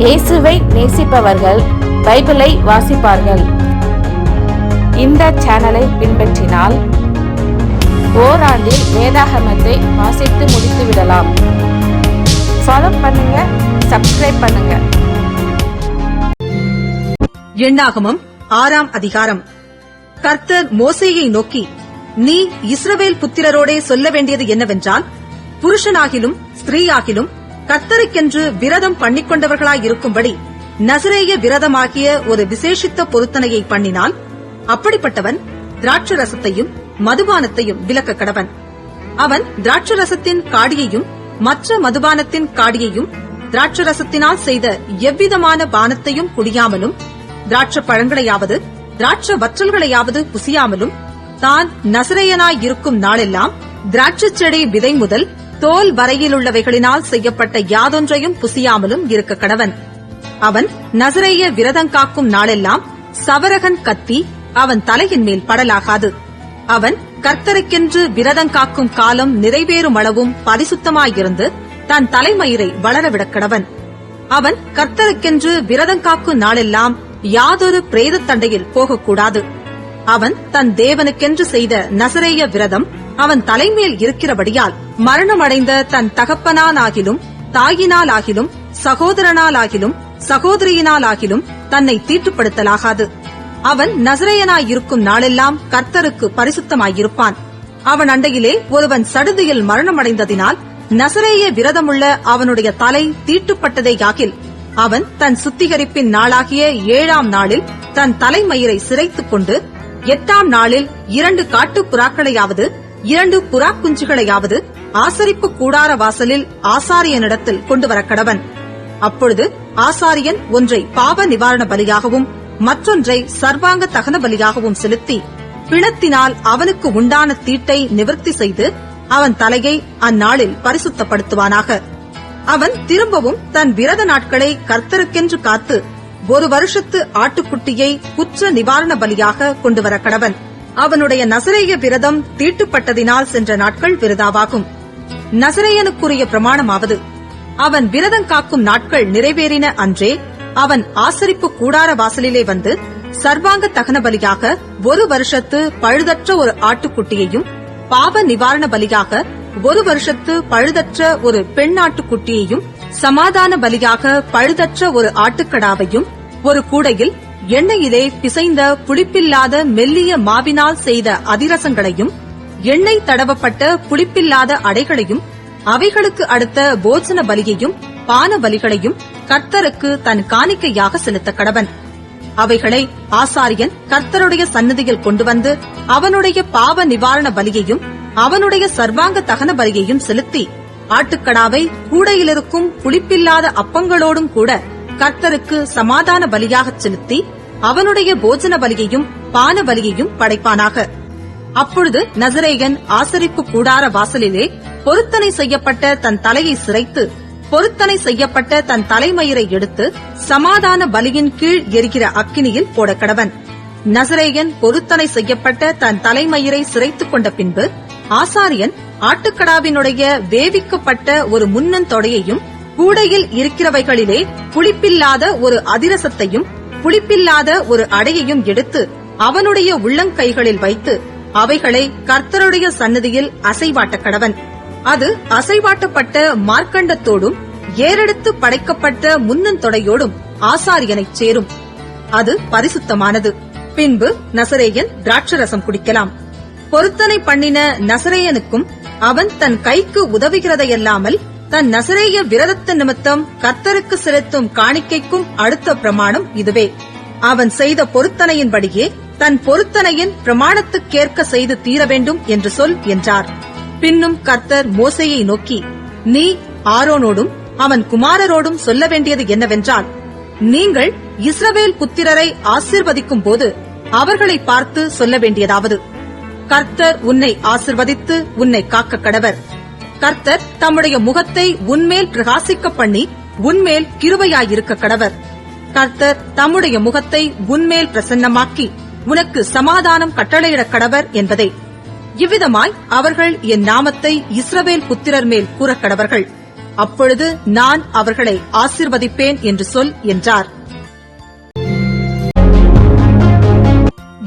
இயேசுவை நேசிப்பவர்கள் பைபிளை வாசிப்பார்கள். இந்த சேனலை பின்பற்றினால் ஓராண்டில் வேதாகமத்தை வாசித்து முடித்து விடலாம். ஃபாலோ பண்ணுங்க, சப்ஸ்கிரைப் பண்ணுங்க. எண்ணாகமம் 6ஆம் அதிகாரம். கர்த்தர் மோசேயை நோக்கி, நீ இஸ்ரவேல் புத்திரரோடே சொல்ல வேண்டியது என்னவென்றால், புருஷனாகிலும் ஸ்திரீயாகிலும் கர்த்தருக்கென்று விரதம் பண்ணிக்கொண்டவர்களாயிருக்கும்படி நசரேய விரதமாகிய ஒரு விசேஷித்த பொருத்தனையை பண்ணினால், அப்படிப்பட்டவன் திராட்சரசத்தையும் மதுபானத்தையும் விலக்க கடவன். அவன் திராட்சரசத்தின் காடியையும் மற்ற மதுபானத்தின் காடியையும் திராட்சரசத்தினால் செய்த எவ்விதமான பானத்தையும் குடியாமலும், திராட்ச பழங்களையாவது திராட்ச வற்றல்களையாவது புசியாமலும், தான் நசரேயனாயிருக்கும் நாளெல்லாம் திராட்சை செடி விதை முதல் தோல் வரையிலுள்ளவைகளினால் செய்யப்பட்ட யாதொன்றையும் புசியாமலும் இருக்க கடவன். அவன் நசரேய விரதங்காக்கும் நாளெல்லாம் சவரகன் கத்தி அவன் தலையின் மேல் படலாகாது. அவன் கர்த்தருக்கென்று விரதங்காக்கும் காலம் நிறைவேறும் அளவும் பரிசுத்தமாயிருந்து தன் தலைமயிரை வளரவிடக் கடவன். அவன் கர்த்தருக்கென்று விரதங்காக்கும் நாளெல்லாம் யாதொரு பிரேத தண்டையில் போகக்கூடாது. அவன் தன் தேவனுக்கென்று செய்த நசரேய விரதம் அவன் தலைமேல் இருக்கிறபடியால், மரணமடைந்த தன் தகப்பனாலாகிலும் தாயினாலாகிலும் சகோதரனாலாகிலும் சகோதரியினாலாகிலும் தன்னை தீட்டுப்படுத்தலாகாது. அவன் நசரேயனாயிருக்கும் நாளெல்லாம் கர்த்தருக்கு பரிசுத்தமாயிருப்பான். அவன் அண்டையிலே ஒருவன் சடுதியில் மரணமடைந்ததினால் நசரேய விரதமுள்ள அவனுடைய தலை தீட்டுப்பட்டதேயாகில், அவன் தன் சுத்திகரிப்பின் நாளாகிய 7ஆம் நாளில் தன் தலைமயிரை சிரைத்துக் கொண்டு 8ஆம் நாளில் 2 காட்டுப் புறாக்களையாவது 2 புறா குஞ்சுகளையாவது ஆசரிப்பு கூடார வாசலில் ஆசாரியனிடத்தில் கொண்டுவரக் கடவன். அப்பொழுது ஆசாரியன் ஒன்றை பாவ நிவாரண பலியாகவும் மற்றொன்றை சர்வாங்க தகன பலியாகவும் செலுத்தி, பிணத்தினால் அவனுக்கு உண்டான தீட்டை நிவர்த்தி செய்து அவன் தலையை அந்நாளில் பரிசுத்தப்படுத்துவானாக. அவன் திரும்பவும் தன் விரத நாட்களை கர்த்தருக்கென்று காத்து 1 வருஷத்து ஆட்டுக்குட்டியை குற்ற நிவாரண பலியாக கொண்டுவர கடவன். அவனுடைய நசரேய விரதம் தீட்டுப்பட்டதினால் சென்ற நாட்கள் விரதாவாகும். நசரேயனுக்குரிய பிரமாணமாவது, அவன் விரதம் காக்கும் நாட்கள் நிறைவேறின அன்றே அவன் ஆசரிப்பு கூடார வாசலிலே வந்து சர்வாங்க தகன பலியாக 1 வருஷத்து பழுதற்ற ஒரு ஆட்டுக்குட்டியையும், பாவ நிவாரண பலியாக 1 வருஷத்து பழுதற்ற ஒரு பெண்ணாட்டுக்குட்டியையும், சமாதான பலியாக பழுதற்ற ஒரு ஆட்டுக்கடாவையும், ஒரு கூடையில் எண்ணெயிலே பிசைந்த புளிப்பில்லாத மெல்லிய மாவினால் செய்த அதிரசங்களையும், எண்ணெய் தடவப்பட்ட புளிப்பில்லாத அடைகளையும், அவைகளுக்கு அடுத்த போஜன பலியையும் பான பலிகளையும் கர்த்தருக்கு தன் காணிக்கையாக செலுத்த கடவன். அவைகளை ஆசாரியன் கர்த்தருடைய சந்நிதியில் கொண்டு வந்து அவனுடைய பாவ நிவாரண பலியையும் அவனுடைய சர்வாங்க தகன பலியையும் செலுத்தி, ஆட்டுக்கடாவை கூடையிலிருக்கும் புளிப்பில்லாத அப்பங்களோடும் கூட கர்த்தருக்கு சமாதான பலியாகச் செலுத்தி அவனுடைய போஜன பலியையும் பான பலியையும் படைப்பானாக. அப்பொழுது நசரேயன் ஆசரிப்பு கூடார வாசலிலே பொருத்தனை செய்யப்பட்ட தன் தலையை சிரைத்து, பொருத்தனை செய்யப்பட்ட தன் தலைமயிரை எடுத்து சமாதான பலியின் கீழ் எரிகிற அக்கினியில் போட கடவன். நசரேயன் பொருத்தனை செய்யப்பட்ட தன் தலைமயிரை சிரைத்துக் கொண்ட பின்பு ஆசாரியன் ஆட்டுக்கடாவினுடைய வேவிக்கப்பட்ட ஒரு முன்னந்தொடையையும், கூடையில் இருக்கிறவைகளிலே புளிப்பில்லாத ஒரு அதிரசத்தையும் புளிப்பில்லாத ஒரு அடையையும் எடுத்து அவனுடைய உள்ளங்கைகளில் வைத்து அவைகளை கர்த்தருடைய சந்நிதியில் அசைவாட்ட கடவன். அது அசைவாட்டப்பட்ட மார்க்கண்டத்தோடும் ஏறெடுத்து படைக்கப்பட்ட முன்னந்தொடையோடும் ஆசாரியனைச் சேரும். அது பரிசுத்தமானது. பின்பு நசரேயன் திராட்சரசம் குடிக்கலாம். பொருத்தனை பண்ணின நசரேயனுக்கும் அவன் தன் கைக்கு உதவுகிறதையல்லாமல் தன் நசரேய விரதத்த நிமித்தம் கர்த்தருக்கு செலுத்தும் காணிக்கைக்கும் அடுத்த பிரமாணம் இதுவே. அவன் செய்த பொருத்தனையின்படியே தன் பொருத்தனையின் பிரமாணத்துக்கேற்க செய்து தீர வேண்டும் என்று சொல் என்றார். பின்னும் கர்த்தர் மோசேயை நோக்கி, நீ ஆரோனோடும் அவன் குமாரரோடும் சொல்ல வேண்டியது என்னவென்றால், நீங்கள் இஸ்ரவேல் புத்திரரை ஆசீர்வதிக்கும் போது அவர்களை பார்த்து சொல்ல வேண்டியதாவது, கர்த்தர் உன்னை ஆசீர்வதித்து உன்னை காக்க கடவர். கர்த்தர் தம்முடைய முகத்தை உன்மேல் பிரகாசிக்க பண்ணி உன்மேல் கிருபையாயிருக்க கடவர். கர்த்தர் தம்முடைய முகத்தை உன்மேல் பிரசன்னமாக்கி உனக்கு சமாதானம் கட்டளையிடக் கடவர் என்பதே. இவ்விதமாய் அவர்கள் என் நாமத்தை இஸ்ரவேல் புத்திரர் மேல் கூறக் கடவர்கள். அப்பொழுது நான் அவர்களை ஆசீர்வதிப்பேன் என்று சொல் என்றார்.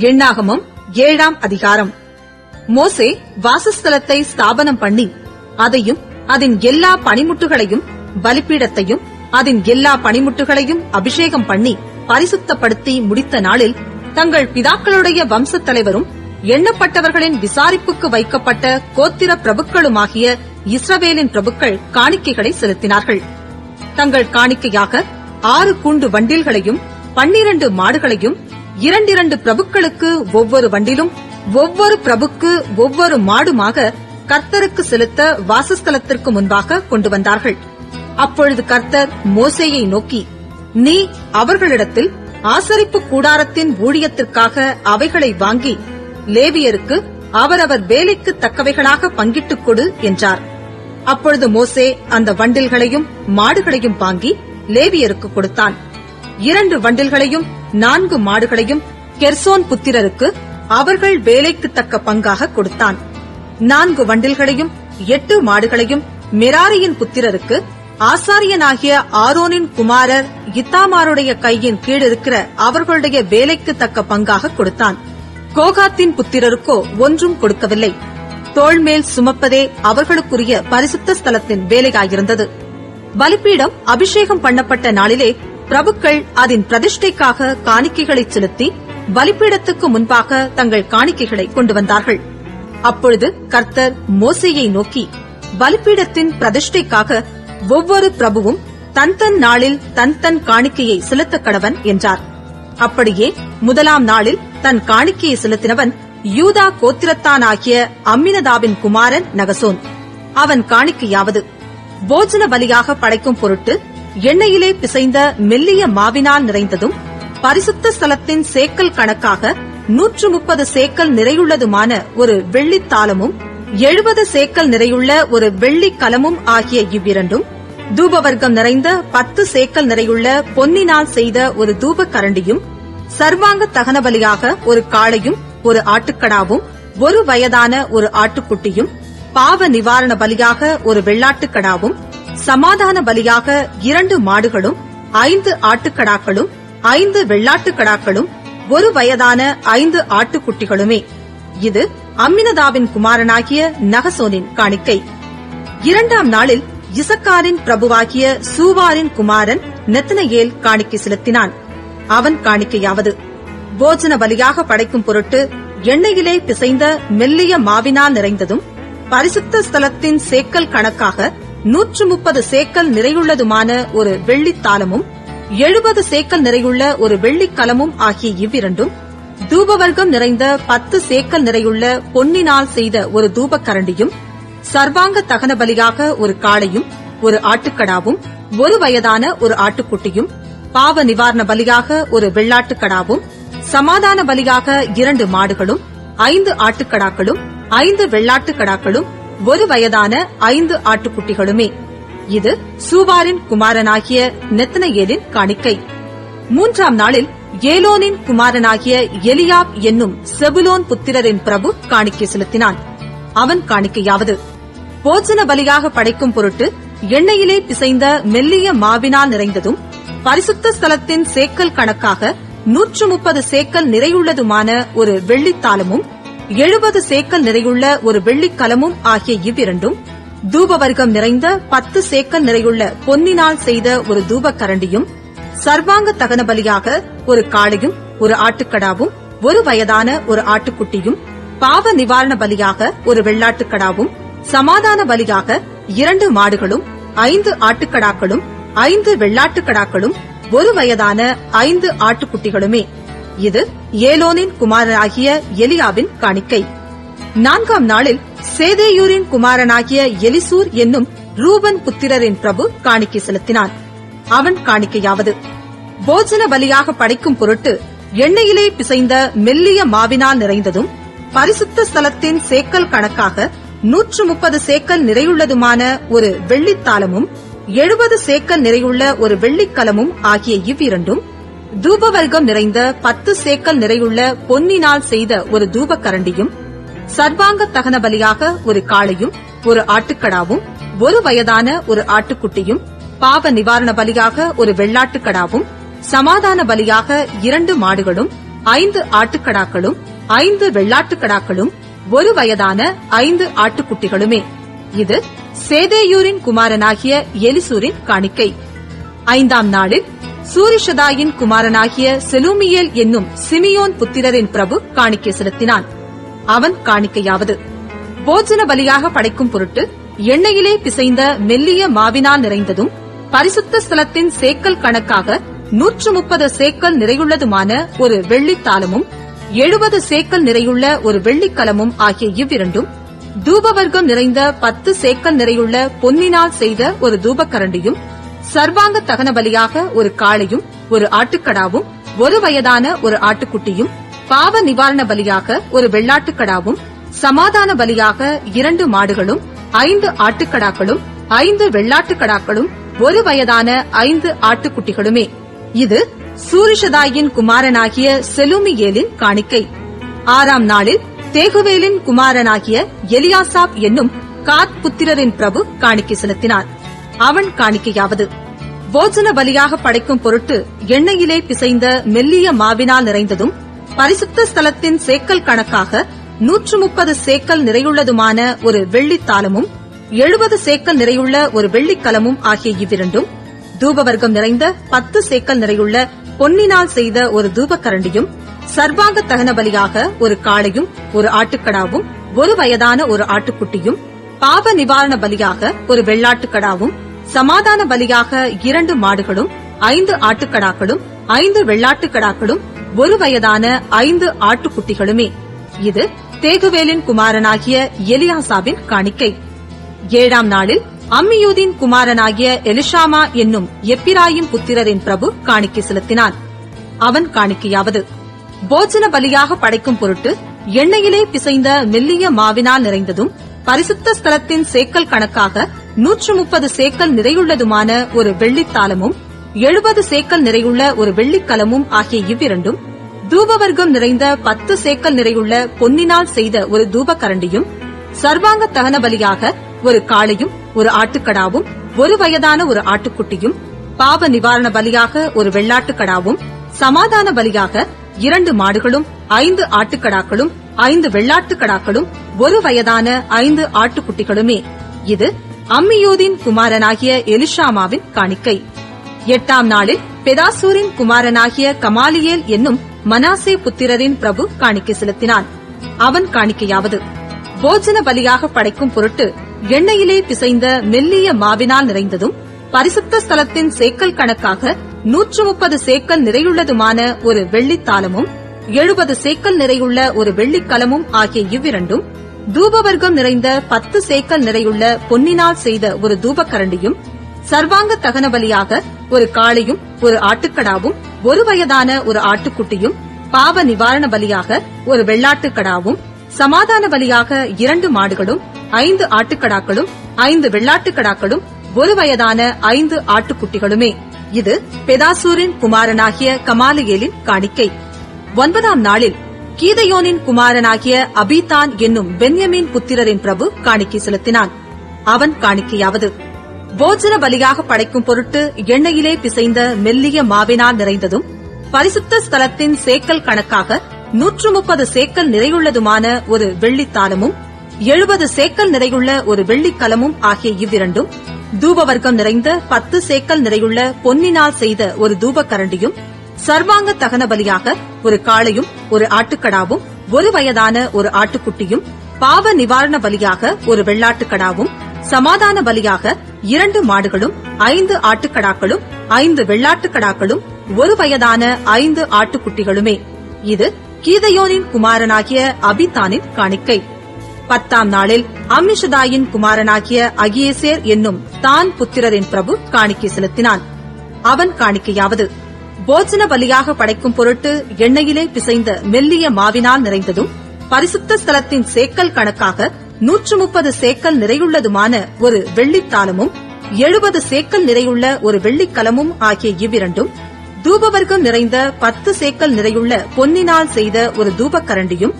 எண்ணாகமம் 7ஆம் அதிகாரம். மோசே வாசஸ்தலத்தை ஸ்தாபனம் பண்ணி அதையும் அதன் எல்லா பணிமுட்டுகளையும் பலிபீடத்தையும் அதன் எல்லா பணிமுட்டுகளையும் அபிஷேகம் பண்ணி பரிசுத்தப்படுத்தி முடித்த நாளில் தங்கள் பிதாக்களுடைய வம்சத் தலைவரும் எண்ணப்பட்டவர்களின் விசாரிப்புக்கு வைக்கப்பட்ட கோத்திர பிரபுக்களுமாகிய இஸ்ரவேலின் பிரபுக்கள் காணிக்கைகளை செலுத்தினார்கள். தங்கள் காணிக்கையாக 6 கூண்டு வண்டில்களையும் 12 மாடுகளையும் 2 பிரபுக்களுக்கு ஒவ்வொரு வண்டிலும் ஒவ்வொரு பிரபுக்கு ஒவ்வொரு மாடுமாக கர்த்தருக்கு செலுத்த வாசஸ்தலத்திற்கு முன்பாக கொண்டு வந்தார்கள். அப்பொழுது கர்த்தர் மோசேயை நோக்கி, நீ அவர்களிடத்தில் ஆசரிப்பு கூடாரத்தின் ஊழியத்திற்காக அவைகளை வாங்கி லேவியருக்கு அவரவர் வேலைக்கு தக்கவைகளாக பங்கிட்டுக் கொடு என்றார். அப்பொழுது மோசே அந்த வண்டில்களையும் மாடுகளையும் வாங்கி லேவியருக்கு கொடுத்தான். 2 வண்டில்களையும் 4 மாடுகளையும் கெர்சோன் புத்திரருக்கு அவர்கள் வேலைக்கு தக்க பங்காக கொடுத்தான். 4 வண்டில்களையும் 8 மாடுகளையும் மெராரியின் புத்திரருக்கு ஆசாரியனாகிய ஆரோனின் குமாரர் இத்தாமாருடைய கையின் கீழ் இருக்கிற அவர்களுடைய வேலைக்கு தக்க பங்காக கொடுத்தான். கோகாத்தின் புத்திரருக்கோ ஒன்றும் கொடுக்கவில்லை. தோள்மேல் சுமப்பதே அவர்களுக்குரிய பரிசுத்த ஸ்தலத்தின் வேலையாயிருந்தது. பலிபீடம் அபிஷேகம் பண்ணப்பட்ட நாளிலே பிரபுக்கள் அதன் பிரதிஷ்டைக்காக காணிக்கைகளை செலுத்தி பலிபீடத்துக்கு முன்பாக தங்கள் காணிக்கைகளை கொண்டு வந்தார்கள். அப்பொழுது கர்த்தர் மோசேயை நோக்கி, பலிபீடத்தின் பிரதிஷ்டைக்காக ஒவ்வொரு பிரபுவும் தன் நாளில் தன் காணிக்கையை செலுத்த கடவன் என்றார். அப்படியே முதலாம் நாளில் தன் காணிக்கையை செலுத்தினவன் யூதா கோத்திரத்தானாகிய அம்மினதாபின் குமாரன் நகசோன். அவன் காணிக்கையாவது, போஜன பலியாக படைக்கும் பொருட்டு எண்ணெயிலே பிசைந்த மெல்லிய மாவினால் நிறைந்ததும் பரிசுத்த ஸ்தலத்தின் சேக்கல் கணக்காக 130 சேக்கல் நிறையுள்ளதுமான ஒரு வெள்ளித்தாளமும் 70 சேக்கல் நிறையுள்ள ஒரு வெள்ளிக் கலமும் ஆகிய இவ்விரண்டும், தூபவர்க்கம் நிறைந்த 10 சேக்கல் நிறையுள்ள பொன்னினால் செய்த ஒரு தூப கரண்டியும், சர்வாங்க தகன பலியாக ஒரு காளையும் ஒரு ஆட்டுக்கடாவும் 1 வயதான ஒரு ஆட்டுக்குட்டியும், பாவ நிவாரண பலியாக ஒரு வெள்ளாட்டுக்கடாவும், சமாதான பலியாக 2 மாடுகளும் 5 ஆட்டுக்கடாக்களும் 5 வெள்ளாட்டுக்கடாக்களும் 1 வயதான 5 ஆட்டுக்குட்டிகளுமே. இது அம்மினதாபின் குமாரனாகிய நகசோனின் காணிக்கை. 2ஆம் நாளில் இசக்காரின் பிரபுவாகிய சூவாரின் குமாரன் நெத்தனயேல் காணிக்கை செலுத்தினான். அவன் காணிக்கையாவது, போஜன பலியாக படைக்கும் பொருட்டு எண்ணெயிலே பிசைந்த மெல்லிய மாவினால் நிறைந்ததும் பரிசுத்த ஸ்தலத்தின் சேக்கல் கணக்காக 130 சேக்கல் நிறையுள்ளதுமான ஒரு வெள்ளித்தாளமும் 70 சேக்கல் நிறையுள்ள ஒரு வெள்ளிக் கலமும் ஆகிய இவ்விரண்டும், தூபவர்க்கம் நிறைந்த 10 சேக்கல் நிறையுள்ள பொன்னினால் செய்த ஒரு தூபக்கரண்டியும், சர்வாங்க தகன பலியாக ஒரு காளையும் ஒரு ஆட்டுக்கடாவும் 1 வயதான ஒரு ஆட்டுக்குட்டியும், பாவ நிவாரண பலியாக ஒரு வெள்ளாட்டுக்கடாவும், சமாதான பலியாக 2 மாடுகளும் 5 ஆட்டுக்கடாக்களும் 5 வெள்ளாட்டுக்கடாக்களும் 1 வயதான 5 ஆட்டுக்குட்டிகளுமே. இது சூவாரின் குமாரனாகிய நெத்தனயேலின் காணிக்கை. 3ஆம் நாளில் ஏலோனின் குமாரனாகிய எலியாப் என்னும் செபுலோன் புத்திரரின் பிரபு காணிக்கை செலுத்தினான். அவன் காணிக்கையாவது, போஜன பலியாக படைக்கும் பொருட்டு எண்ணெயிலே பிசைந்த மெல்லிய மாவினால் நிறைந்ததும் பரிசுத்த ஸ்தலத்தின் சேக்கல் கணக்காக 130 சேக்கல் நிறையுள்ளதுமான ஒரு வெள்ளித்தாளமும் 70 சேக்கல் நிறையுள்ள ஒரு வெள்ளிக் கலமும் ஆகிய இவ்விரண்டும், தூபவர்க்கம் நிறைந்த 10 சேக்கல் நிறையுள்ள பொன்னினால் செய்த ஒரு தூபக்கரண்டியும், சர்வாங்க தகன பலியாக ஒரு காளையும் ஒரு ஆட்டுக்கடாவும் 1 வயதான ஒரு ஆட்டுக்குட்டியும், பாவ நிவாரண பலியாக ஒரு வெள்ளாட்டுக்கடாவும், சமாதான பலியாக 2 மாடுகளும் 5 ஆட்டுக்கடாக்களும் 5 வெள்ளாட்டுக்கடாக்களும் 1 வயதான 5 ஆட்டுக்குட்டிகளுமே. இது ஏலோனின் குமாரனாகிய எலியாவின் காணிக்கை. 4ஆம் நாளில் சேதேயூரின் குமாரனாகிய எலிசூர் என்னும் ரூபன் புத்திரரின் பிரபு காணிக்கை செலுத்தினான். அவன் காணிக்கையாவது, போஜன பலியாக படைக்கும் பொருட்டு எண்ணெயிலே பிசைந்த மெல்லிய மாவினால் நிறைந்ததும் பரிசுத்த ஸ்தலத்தின் சேக்கல் கணக்காக 130 சேக்கல் நிறையுள்ளதுமான ஒரு வெள்ளித்தாளமும் 70 சேக்கல் நிறையுள்ள ஒரு வெள்ளிக் கலமும் ஆகிய இவ்விரண்டும், தூபவர்க்கம் நிறைந்த 10 சேக்கல் நிறையுள்ள பொன்னினால் செய்த ஒரு தூபக்கரண்டியும், சர்வாங்க தகன பலியாக ஒரு காளையும் ஒரு ஆட்டுக்கடாவும் ஒரு வயதான ஒரு ஆட்டுக்குட்டியும், பாவ நிவாரண பலியாக ஒரு வெள்ளாட்டுக்கடாவும், சமாதான பலியாக 2 மாடுகளும், 5 ஆட்டுக்கடாக்களும், 5 வெள்ளாட்டுக்கடாக்களும், ஒரு வயதான 5 ஆட்டுக்குட்டிகளுமே. இது சேதேயூரின் குமாரனாகிய எலிசூரின் காணிக்கை. 5ஆம் நாளில் சூரிஷதாயின் குமாரனாகிய செலூமியேல் என்னும் சிமியோன் புத்திரரின் பிரபு காணிக்கை செலுத்தினான். அவன் காணிக்கையாவது: போஜன பலியாக படைக்கும் பொருட்டு எண்ணெயிலே பிசைந்த மெல்லிய மாவினால் நிறைந்ததும், பரிசுத்த ஸ்தலத்தின் சேக்கல் கணக்காக 130 சேக்கல் நிறையுள்ளதுமான ஒரு வெள்ளித்தாளமும், 70 சேக்கல் நிறையுள்ள ஒரு வெள்ளிக்கலமும் ஆகிய இவ்விரண்டும், தூபவர்க்கம் நிறைந்த 10 சேக்கல் நிறையுள்ள பொன்னினால் செய்த ஒரு தூபக்கரண்டியும், சர்வாங்க தகன பலியாக ஒரு காளையும், ஒரு ஆட்டுக்கடாவும், ஒரு வயதான ஒரு ஆட்டுக்குட்டியும், பாவ நிவாரண பலியாக ஒரு வெள்ளாட்டுக்கடாவும், சமாதான பலியாக 2 மாடுகளும், 5 ஆட்டுக்கடாக்களும், 5 வெள்ளாட்டுக்கடாக்களும், ஒரு வயதான 5 ஆட்டுக்குட்டிகளுமே. இது சூரிஷதாயின் குமாரனாகிய செலூமியேலின் காணிக்கை. 6ஆம் நாளில் தேகுவேலின் குமாரனாகிய எலியாசாப் என்னும் காத் புத்திரரின் பிரபு காணிக்கை செலுத்தினார். அவன் காணிக்கையாவது: போஜன பலியாக படைக்கும் பொருட்டு எண்ணெயிலே பிசைந்த மெல்லிய மாவினால் நிறைந்ததும், பரிசுத்த ஸ்தலத்தின் சேக்கல் கணக்காக 130 சேக்கல் நிறையுள்ளதுமான ஒரு வெள்ளித்தாளமும், 70 சேக்கல் நிறையுள்ள ஒரு வெள்ளிக்கலமும் ஆகிய இவ்விரண்டும், தூபவர்க்கம் நிறைந்த 10 சேக்கல் நிறையுள்ள பொன்னினால் செய்த ஒரு தூபக்கரண்டியும், சர்வாங்க தகன பலியாக ஒரு காளையும், ஒரு ஆட்டுக்கடாவும், ஒரு வயதான ஒரு ஆட்டுக்குட்டியும், பாவ நிவாரண பலியாக ஒரு வெள்ளாட்டுக்கடாவும், சமாதான பலியாக 2 மாடுகளும், 5 ஆட்டுக்கடாக்களும், 5 வெள்ளாட்டுக்கடாக்களும், ஒரு வயதான 5 ஆட்டுக்குட்டிகளுமே. இது தேகுவேலின் குமாரனாகிய எலியாசாவின் காணிக்கை. 7ஆம் நாளில் அம்மியூதின் குமாரனாகிய எலிஷாமா என்னும் எப்பிராயிம் புத்திரரின் பிரபு காணிக்கை செலுத்தினான். அவன் காணிக்கையாவது: போஜன பலியாக படைக்கும் பொருட்டு எண்ணெயிலே பிசைந்த மெல்லிய மாவினால் நிறைந்ததும், பரிசுத்த ஸ்தலத்தின் சேக்கல் கணக்காக 130 சேக்கல் நிறையுள்ளதுமான ஒரு வெள்ளித்தாளமும், 70 சேக்கல் நிறையுள்ள ஒரு வெள்ளிக்கலமும் ஆகிய இவ்விரண்டும், தூபவர்க்கம் நிறைந்த 10 சேக்கல் நிறையுள்ள பொன்னினால் செய்த ஒரு தூபக்கரண்டியும், சர்வாங்க தகன பலியாக ஒரு காளையும், ஒரு ஆட்டுக்கடாவும், ஒரு வயதான ஒரு ஆட்டுக்குட்டியும், பாவ நிவாரண பலியாக ஒரு வெள்ளாட்டுக்கடாவும், சமாதான பலியாக 2 மாடுகளும், 5 ஆட்டுக்கடாக்களும், 5 வெள்ளாட்டுக்கடாக்களும், ஒரு வயதான 5 ஆட்டுக்குட்டிகளுமே. இது அம்மியூதின் குமாரனாகிய எலிஷாமாவின் காணிக்கை. 8ஆம் நாளில் பெதாசூரின் குமாரனாகிய கமாலியேல் என்னும் மனாசே புத்திரரின் பிரபு காணிக்கை செலுத்தினான். அவன் காணிக்கையாவது: போஜன பலியாக படைக்கும் பொருட்டு எண்ணெயிலே பிசைந்த மெல்லிய மாவினால் நிறைந்ததும், பரிசுத்த ஸ்தலத்தின் சேக்கல் கணக்காக 130 சேக்கல் நிறையுள்ளதுமான ஒரு வெள்ளித்தாளமும், 70 சேக்கல் நிறையுள்ள ஒரு வெள்ளிக்கலமும் ஆகிய இவ்விரண்டும், தூபவர்க்கம் நிறைந்த 10 சேக்கல் நிறையுள்ள பொன்னினால் செய்த ஒரு தூபக்கரண்டியும், சர்வாங்க தகன பலியாக ஒரு காளையும், ஒரு ஆட்டுக்கடாவும், ஒரு வயதான ஒரு ஆட்டுக்குட்டியும், பாவ நிவாரண பலியாக ஒரு வெள்ளாட்டுக்கடாவும், சமாதான பலியாக 2 மாடுகளும், 5 ஆட்டுக்கடாக்களும், 5 வெள்ளாட்டுக்கடாக்களும், ஒரு வயதான 5 ஆட்டுக்குட்டிகளுமே. இது பெதாசூரின் குமாரனாகிய கமாலியேலின் காணிக்கை. 9ஆம் நாளில் கீதையோனின் குமாரனாகிய அபீதான் என்னும் பென்யமீன் புத்திரரின் பிரபு காணிக்கை செலுத்தினான். அவன் காணிக்கையாவது: போஜன பலியாக படைக்கும் பொருட்டு எண்ணெயிலே பிசைந்த மெல்லிய மாவினால் நிறைந்ததும், பரிசுத்த ஸ்தலத்தின் சேக்கல் கணக்காக 130 சேக்கல் நிறையுள்ளதுமான ஒரு வெள்ளித்தாளமும், 70 சேக்கல் நிறையுள்ள ஒரு வெள்ளிக்கலமும் ஆகிய இவ்விரண்டும், தூபவர்க்கம் நிறைந்த 10 சேக்கல் நிறையுள்ள பொன்னினால் செய்த ஒரு தூபக்கரண்டியும், சர்வாங்க தகன பலியாக ஒரு காளையும், ஒரு ஆட்டுக்கடாவும், ஒரு வயதான ஒரு ஆட்டுக்குட்டியும், பாவ நிவாரண பலியாக ஒரு வெள்ளாட்டுக்கடாவும், சமாதான பலியாக 2 மாடுகளும், 5 ஆட்டுக்கடாக்களும், 5 வெள்ளாட்டுக்கடாக்களும், ஒரு வயதான 5 ஆட்டுக்குட்டிகளுமே. இது கீதையோனின் குமாரனாகிய அபித்தானின் காணிக்கை. 10ஆம் நாளில் அம்மிஷதாயின் குமாரனாகிய அகியேசேர் என்னும் தான் புத்திரரின் பிரபு காணிக்கை செலுத்தினான். அவன் காணிக்கையாவது: போஜன பலியாக படைக்கும் பொருட்டு எண்ணெயிலே பிசைந்த மெல்லிய மாவினால் நிறைந்ததும், பரிசுத்த ஸ்தலத்தின் சேக்கல் கணக்காக 130 சேக்கல் நிறையுள்ளதுமான ஒரு வெள்ளித்தாளமும், 70 சேக்கல் நிறையுள்ள ஒரு வெள்ளிக்கலமும் ஆகிய இவ்விரண்டும், தூபவர்க்கம் நிறைந்த 10 சேக்கல் நிறையுள்ள பொன்னினால் செய்த ஒரு தூபக்கரண்டியும்,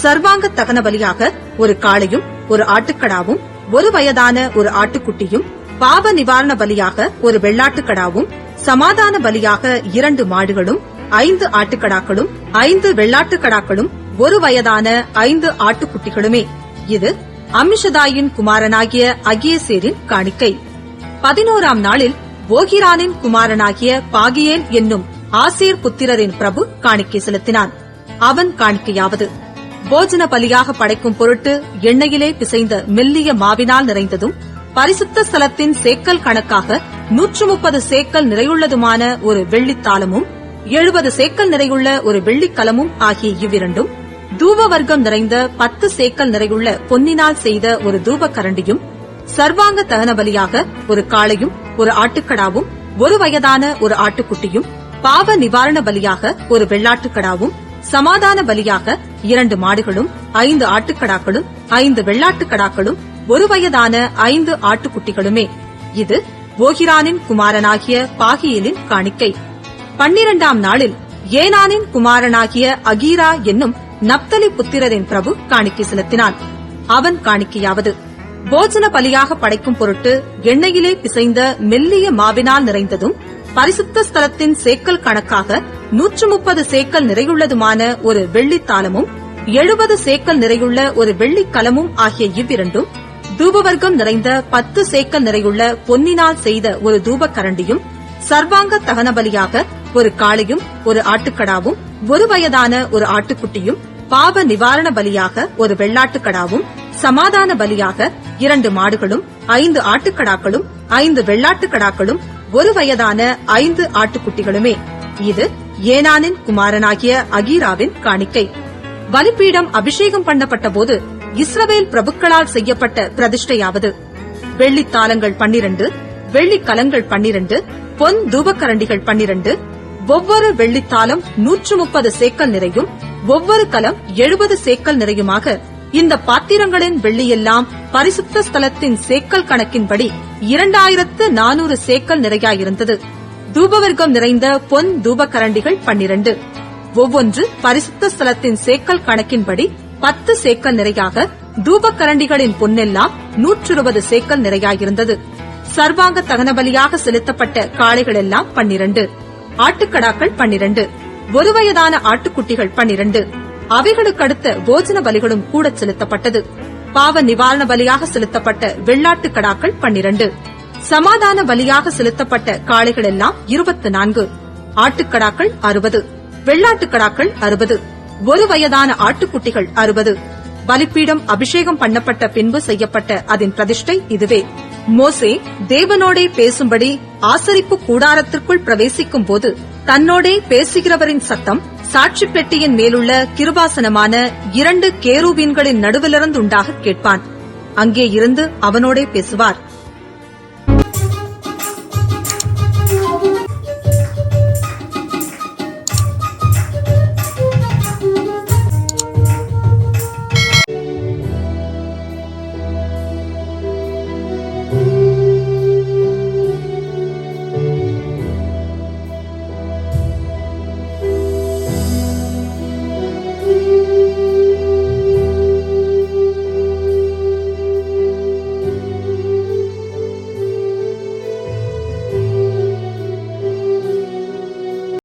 சர்வாங்க தகன பலியாக ஒரு காளையும், ஒரு ஆட்டுக்கடாவும், ஒரு வயதான ஒரு ஆட்டுக்குட்டியும், பாவ நிவாரண பலியாக ஒரு வெள்ளாட்டுக்கடாவும், சமாதான பலியாக 2 மாடுகளும், 5 ஆட்டுக்கடாக்களும், 5 வெள்ளாட்டுக்கடாக்களும், ஒரு வயதான 5 ஆட்டுக்குட்டிகளுமே. இது அம்மிஷதாயின் குமாரனாகிய அகியேசேரின் காணிக்கை. 11ஆம் நாளில் ஓகிரானின் குமாரனாகிய பாகியேல் என்னும் ஆசேர் புத்திரரின் பிரபு காணிக்கை செலுத்தினான். அவன் காணிக்கையாவது: போஜன பலியாக படைக்கும் பொருட்டு எண்ணெயிலே பிசைந்த மெல்லிய மாவினால் நிறைந்ததும், பரிசுத்த ஸ்தலத்தின் சேக்கல் கணக்காக 130 சேக்கல் நிறையுள்ளதுமான ஒரு வெள்ளித்தாளமும், 70 சேக்கல் நிறையுள்ள ஒரு வெள்ளிக்கலமும் ஆகிய இவ்விரண்டும், தூப வர்க்கம் நிறைந்த 10 சேக்கல் நிறையுள்ள பொன்னினால் செய்த ஒரு தூப கரண்டியும், சர்வாங்க தகன பலியாக ஒரு காளையும், ஒரு ஆட்டுக்கடாவும், ஒரு வயதான ஒரு ஆட்டுக்குட்டியும், பாவ நிவாரண பலியாக ஒரு வெள்ளாட்டுக்கடாவும், சமாதான பலியாக 2 மாடுகளும், 5 ஆட்டுக்கடாக்களும், 5 வெள்ளாட்டுக்கடாக்களும், ஒரு வயதான 5 ஆட்டுக்குட்டிகளுமே. இது ஓகிரானின் குமாரனாகிய பாகியேலின் காணிக்கை. 12ஆம் நாளில் ஏனானின் குமாரனாகிய அகீரா என்னும் நப்தலி புத்திரரின் பிரபு காணிக்கை செலுத்தினான். அவன் காணிக்கையாவது: போஜன பலியாக படைக்கும் பொருட்டு எண்ணெயிலே பிசைந்த மெல்லிய மாவினால் நிறைந்ததும், பரிசுத்த ஸ்தலத்தின் சேக்கல் கணக்காக 130 சேக்கல் நிறையுள்ளதுமான ஒரு வெள்ளித்தாளமும், 70 சேக்கல் நிறையுள்ள ஒரு வெள்ளிக்கலமும் ஆகிய இவ்விரண்டும், தூபவர்க்கம் நிறைந்த 10 சேக்கல் நிறையுள்ள பொன்னினால் செய்த ஒரு தூப கரண்டியும், சர்வாங்க தகன பலியாக ஒரு காளையும், ஒரு ஆட்டுக்கடாவும், ஒரு வயதான ஒரு ஆட்டுக்குட்டியும், பாவ நிவாரண பலியாக ஒரு வெள்ளாட்டுக்கடாவும், சமாதான பலியாக 2 மாடுகளும், 5 ஆட்டுக்கடாக்களும், 5 வெள்ளாட்டுக்கடாக்களும், ஒரு வயதான 5 ஆட்டுக்குட்டிகளுமே. இது ஏனானின் குமாரனாகிய அகீராவின் காணிக்கை. பலிபீடம் அபிஷேகம் பண்ணப்பட்ட போது இஸ்ரவேல் பிரபுக்களால் செய்யப்பட்ட பிரதிஷ்டையாவது: வெள்ளித்தாளங்கள் 12, வெள்ளிக்கலங்கள் 12, பொன் தூபக்கரண்டிகள் 12, ஒவ்வொரு வெள்ளித்தாளம் 130 சேக்கல் நிறையும், ஒவ்வொரு கலம் 70 சேக்கல் நிறையுமாக, இந்த பாத்திரங்களின் வெள்ளியெல்லாம் பரிசுத்த ஸ்தலத்தின் சேக்கல் கணக்கின்படி 2400 சேக்கல் நிறையாயிருந்தது. தூபவர்க்கம் நிறைந்த பொன் தூபக்கரண்டிகள் 12, ஒவ்வொன்று பரிசுத்த ஸ்தலத்தின் சேக்கல் கணக்கின்படி 10 சேக்கல் நிறையாக, தூபக்கரண்டிகளின் பொன்னெல்லாம் 120 சேக்கல் நிறையாயிருந்தது. சர்வாங்க தகன பலியாக செலுத்தப்பட்ட காளைகள் எல்லாம் 12, ஆட்டுக்கடாக்கள் 12, ஒரு வயதான ஆட்டுக்குட்டிகள் 12, அவைகளுக்கடுத்த போஜன பலிகளும் கூட செலுத்தப்பட்டது. பாவ நிவாரண பலியாக செலுத்தப்பட்ட வெள்ளாட்டுக்கடாக்கள் 12, சமாதான பலியாக செலுத்தப்பட்ட காளைகள் எல்லாம் 24, ஆட்டுக்கடாக்கள் 60, வெள்ளாட்டுக்கடாக்கள் 60, ஒரு வயதான ஆட்டுக்குட்டிகள் 60. பலிபீடம் அபிஷேகம் பண்ணப்பட்ட பின்பு செய்யப்பட்ட அதன் பிரதிஷ்டை இதுவே. மோசே தேவனோடே பேசும்படி ஆசரிப்பு கூடாரத்திற்குள் பிரவேசிக்கும் போது தன்னோடே பேசுகிறவரின் சத்தம் சாட்சி பெட்டியின் மேலுள்ள கிருபாசனமான 2 கேருபீன்களின் நடுவிலிருந்து உண்டாக கேட்பான். அங்கே இருந்து அவனோடே பேசுவார்.